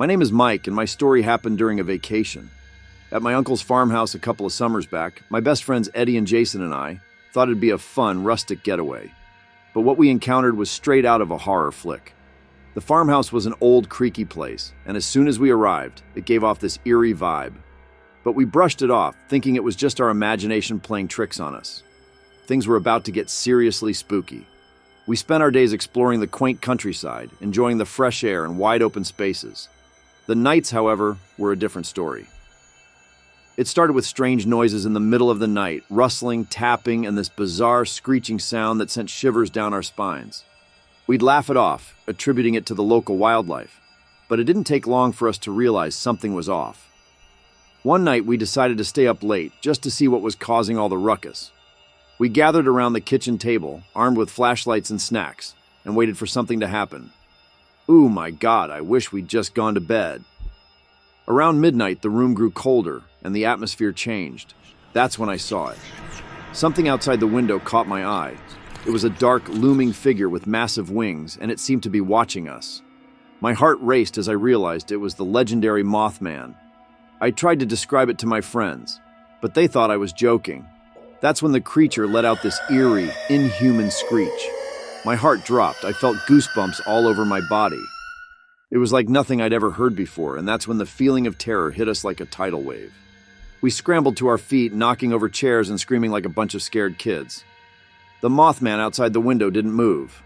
My name is Mike, and my story happened during a vacation. At my uncle's farmhouse a couple of summers back, my best friends Eddie and Jason and I thought it'd be a fun, rustic getaway. But what we encountered was straight out of a horror flick. The farmhouse was an old, creaky place, and as soon as we arrived, it gave off this eerie vibe. But we brushed it off, thinking it was just our imagination playing tricks on us. Things were about to get seriously spooky. We spent our days exploring the quaint countryside, enjoying the fresh air and wide open spaces. The nights, however, were a different story. It started with strange noises in the middle of the night, rustling, tapping, and this bizarre screeching sound that sent shivers down our spines. We'd laugh it off, attributing it to the local wildlife, but it didn't take long for us to realize something was off. One night, we decided to stay up late just to see what was causing all the ruckus. We gathered around the kitchen table, armed with flashlights and snacks, and waited for something to happen. Ooh, my God, I wish we'd just gone to bed. Around midnight, the room grew colder, and the atmosphere changed. That's when I saw it. Something outside the window caught my eye. It was a dark, looming figure with massive wings, and it seemed to be watching us. My heart raced as I realized it was the legendary Mothman. I tried to describe it to my friends, but they thought I was joking. That's when the creature let out this eerie, inhuman screech. My heart dropped. I felt goosebumps all over my body. It was like nothing I'd ever heard before, and that's when the feeling of terror hit us like a tidal wave. We scrambled to our feet, knocking over chairs and screaming like a bunch of scared kids. The Mothman outside the window didn't move,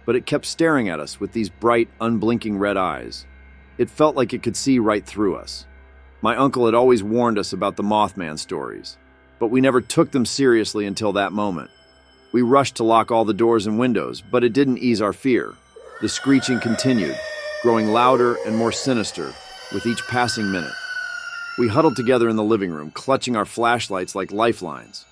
but it kept staring at us with these bright, unblinking red eyes. It felt like it could see right through us. My uncle had always warned us about the Mothman stories, but we never took them seriously until that moment. We rushed to lock all the doors and windows, but it didn't ease our fear. The screeching continued, growing louder and more sinister with each passing minute. We huddled together in the living room, clutching our flashlights like lifelines.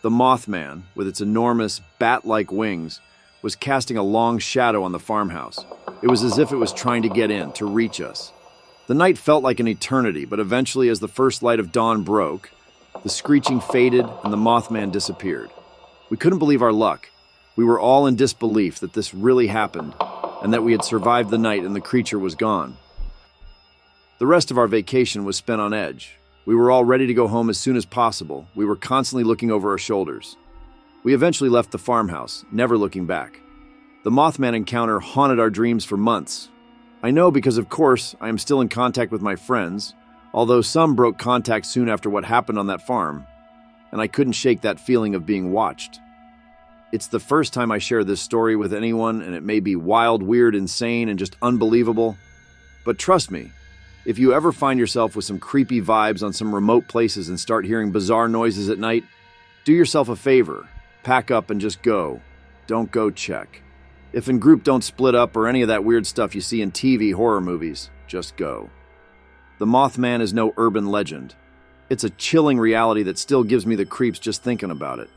The Mothman, with its enormous, bat-like wings, was casting a long shadow on the farmhouse. It was as if it was trying to get in, to reach us. The night felt like an eternity, but eventually, as the first light of dawn broke, the screeching faded and the Mothman disappeared. We couldn't believe our luck. We were all in disbelief that this really happened and that we had survived the night and the creature was gone. The rest of our vacation was spent on edge. We were all ready to go home as soon as possible. We were constantly looking over our shoulders. We eventually left the farmhouse, never looking back. The Mothman encounter haunted our dreams for months. I know because, of course, I am still in contact with my friends, although some broke contact soon after what happened on that farm, and I couldn't shake that feeling of being watched. It's the first time I share this story with anyone, and it may be wild, weird, insane, and just unbelievable. But trust me, if you ever find yourself with some creepy vibes on some remote places and start hearing bizarre noises at night, do yourself a favor. Pack up and just go. Don't go check. If in group, don't split up or any of that weird stuff you see in TV horror movies. Just go. The Mothman is no urban legend. It's a chilling reality that still gives me the creeps just thinking about it.